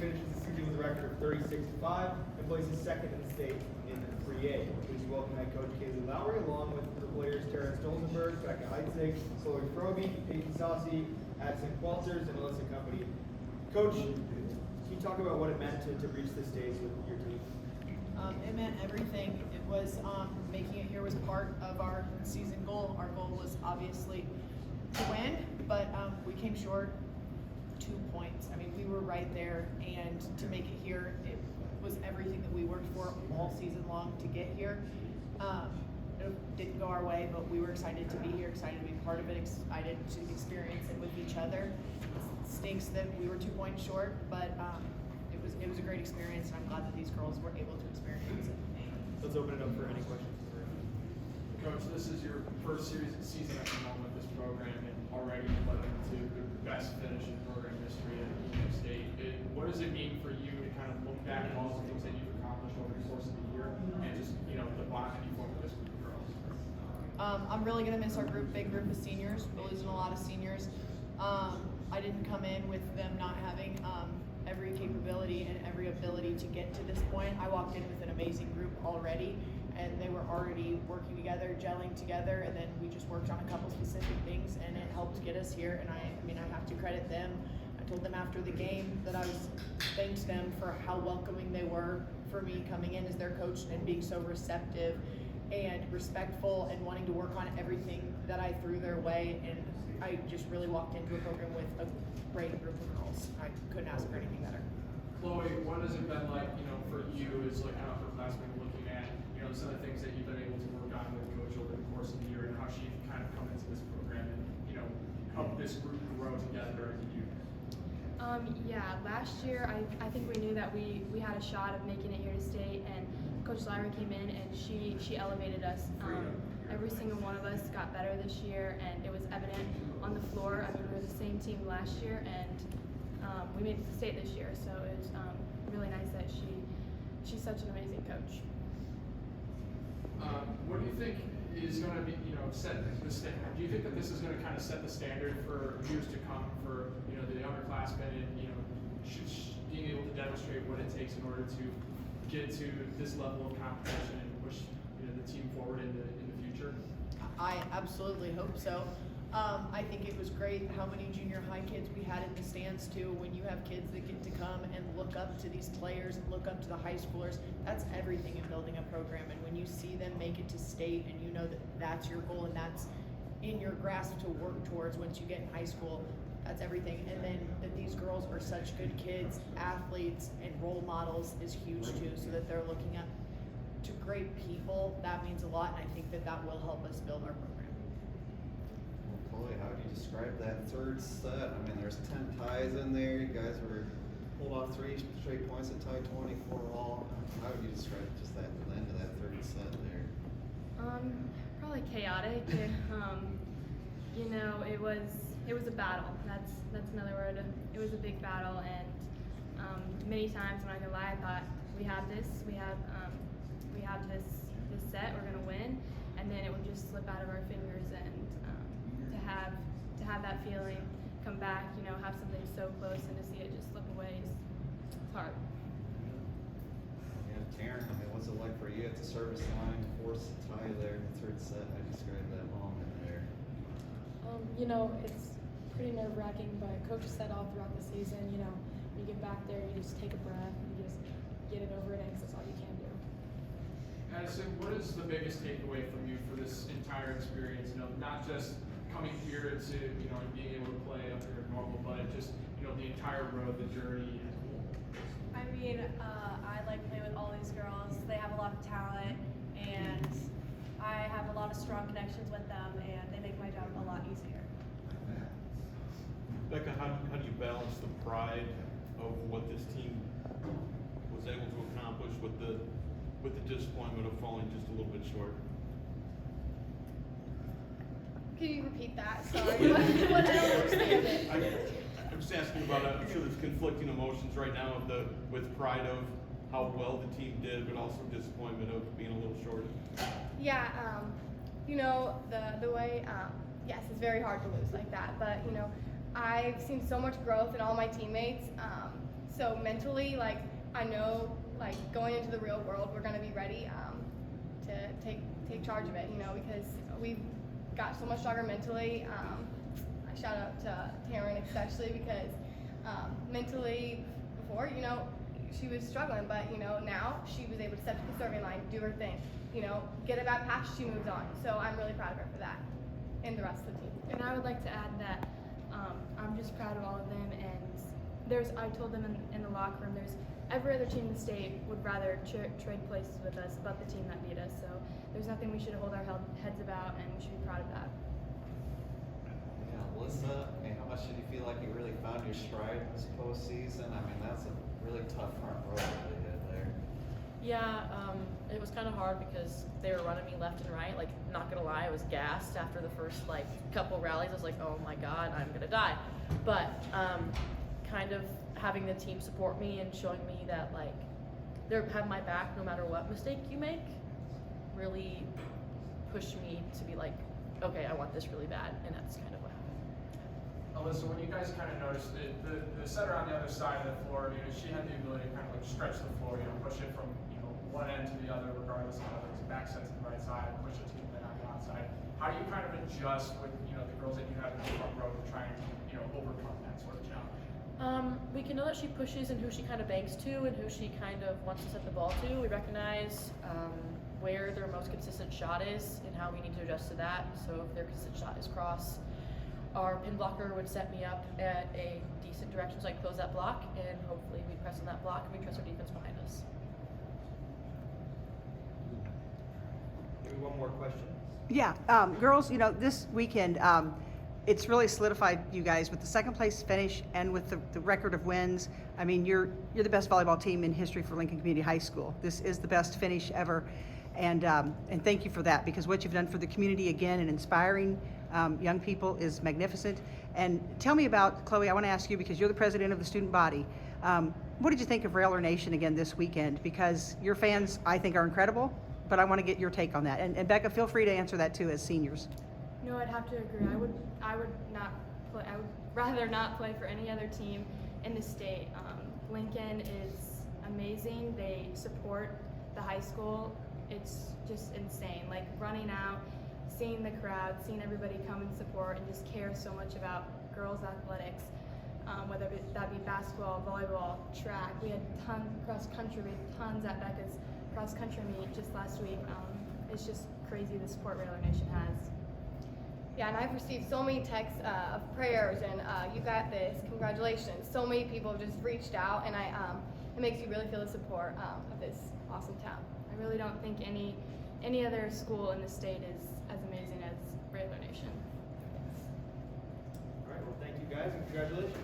finishes the season with a record of 36-5 and places second in the state in 3A. Please welcome head coach Kaylee Lowry, along with her players Tara Stolzenberg, Becca Heitzig, Chloe Froby, Peyton Saucy, Addison Qualters, and Alyssa Company. Coach, can you talk about what it meant to reach this stage with your team? It meant everything. It was making it here was part of our season goal. Our goal was obviously to win, but we came short 2 points. I mean, we were right there, and to make it here, it was everything that we worked for all season long to get here. It didn't go our way, but we were excited to be here, excited to be part of it, excited to experience it with each other. It stinks that we were 2 points short, but it was a great experience, and I'm glad that these girls were able to experience it. Let's open it up for any questions. Coach, this is your first season at the moment with this program, and already you led them to the best finish in program history at Union State. What does it mean for you to kind of look back at all the things that you've accomplished over the course of the year, and just the bond that you formed with this group of girls? I'm really gonna miss our big group of seniors. We're losing a lot of seniors. I didn't come in with them not having every capability and every ability to get to this point. I walked in with an amazing group already, and they were already working together, gelling together, and then we just worked on a couple specific things, and it helped get us here. And I mean, I have to credit them. I told them after the game that I thanked them for how welcoming they were for me coming in as their coach and being so receptive and respectful and wanting to work on everything that I threw their way. And I just really walked into a program with a great group of girls. I couldn't ask for anything better. Chloe, what has it been like, for you as like an upperclassman looking at, some of the things that you've been able to work on with Coach over the course of the year, and how she kind of come into this program and, help this group grow together as a unit? Yeah, last year I think we knew that we had a shot of making it here to state, and Coach Lowry came in and she elevated us. Every single one of us got better this year, and it was evident on the floor. I mean, we were the same team last year, and we made it to state this year, so it was really nice that she's such an amazing coach. What do you think is going to be, set the standard? Do you think that this is going to kind of set the standard for years to come for, the underclassmen and, being able to demonstrate what it takes in order to get to this level of competition and push, the team forward in the future? I absolutely hope so. I think it was great how many junior high kids we had in the stands too. When you have kids that get to come and look up to these players and look up to the high schoolers, that's everything in building a program. And when you see them make it to state and you know that that's your goal and that's in your grasp to work towards once you get in high school, that's everything. And then that these girls are such good kids, athletes, and role models is huge too, so that they're looking up to great people. That means a lot, and I think that will help us build our program. Chloe, how would you describe that third set? I mean, there's 10 ties in there. You guys were pulled off 3 straight points at tie 24 all. How would you describe just that end of that third set there? Probably chaotic. It was a battle. That's another word. It was a big battle, and many times, I'm not gonna lie, I thought we have this set, we're gonna win, and then it would just slip out of our fingers, and to have that feeling come back, have something so close and to see it just slip away is hard. Yeah, Taryn, what's it like for you at the service line, force a tie there in the third set? I described that moment there. It's pretty nerve-wracking, but Coach said all throughout the season, when you get back there, you just take a breath and you just get it over it, because that's all you can do. Addison, what is the biggest takeaway from you for this entire experience? Not just coming here to, and being able to play up here normal, but just, the entire road, the journey as a whole. I mean, I like playing with all these girls. They have a lot of talent, and I have a lot of strong connections with them, and they make my job a lot easier. Becca, how do you balance the pride of what this team was able to accomplish with the disappointment of falling just a little bit short? Can you repeat that? Sorry. What I don't understand it. I'm just asking about, I'm sure there's conflicting emotions right now with pride of how well the team did, but also disappointment of being a little short. Yeah, the way, yes, it's very hard to lose like that, but I've seen so much growth in all my teammates So mentally, like, I know, like, going into the real world, we're gonna be ready to take charge of it, you know, because we've got so much stronger mentally. I shout out to Taryn especially because mentally before, you know, she was struggling, but you know, now she was able to step to the serving line, do her thing, you know, get it back past, she moves on. So I'm really proud of her for that, and the rest of the team. And I would like to add that I'm just proud of all of them, and I told them in the locker room, there's every other team in the state would rather trade places with us, but the team that beat us. So there's nothing we should hold our heads about, and we should be proud of that. Yeah, Alyssa, I mean, how much did you feel like you really found your stride this postseason? I mean, that's a really tough front row that they did there. Yeah, it was kind of hard because they were running me left and right. Like, not gonna lie, I was gassed after the first like couple rallies. I was like, oh my god, I'm gonna die. But kind of having the team support me and showing me that like they have my back no matter what mistake you make really pushed me to be like, okay, I want this really bad, and that's kind of what happened. Alyssa, when you guys kind of noticed the setter on the other side of the floor, you know, she had the ability to kind of like stretch the floor, you know, push it from, you know, one end to the other, regardless of whether it's back set to the right side, push it to the on the outside. How do you kind of adjust with, you know, the girls that you have in the front row to try and, you know, overcome that sort of challenge? We can know that she pushes and who she kind of banks to and who she kind of wants to set the ball to. We recognize where their most consistent shot is and how we need to adjust to that. So if their consistent shot is cross, our pin blocker would set me up at a decent direction so I can close that block, and hopefully we press on that block and we trust our defense behind us. Maybe one more question. Yeah, girls, you know, this weekend, it's really solidified you guys with the second place finish and with the record of wins. I mean, you're the best volleyball team in history for Lincoln Community High School. This is the best finish ever, and thank you for that, because what you've done for the community again and inspiring young people is magnificent. And tell me about, Chloe, I want to ask you, because you're the president of the student body, what did you think of Railer Nation again this weekend? Because your fans, I think, are incredible, but I want to get your take on that. And Becca, feel free to answer that too as seniors. No, I'd have to agree. I would not play. I would rather not play for any other team in the state. Lincoln is amazing. They support the high school. It's just insane. Like running out, seeing the crowd, seeing everybody come and support, and just care so much about girls' athletics. Whether that be basketball, volleyball, track. We had tons cross country. We had tons at Becca's cross country meet just last week. It's just crazy the support Railer Nation has. Yeah, and I've received so many texts of prayers and you got this, congratulations. So many people have just reached out, and it makes you really feel the support of this awesome town. I really don't think any other school in the state is as amazing as Railer Nation. All right, well, thank you guys, and congratulations.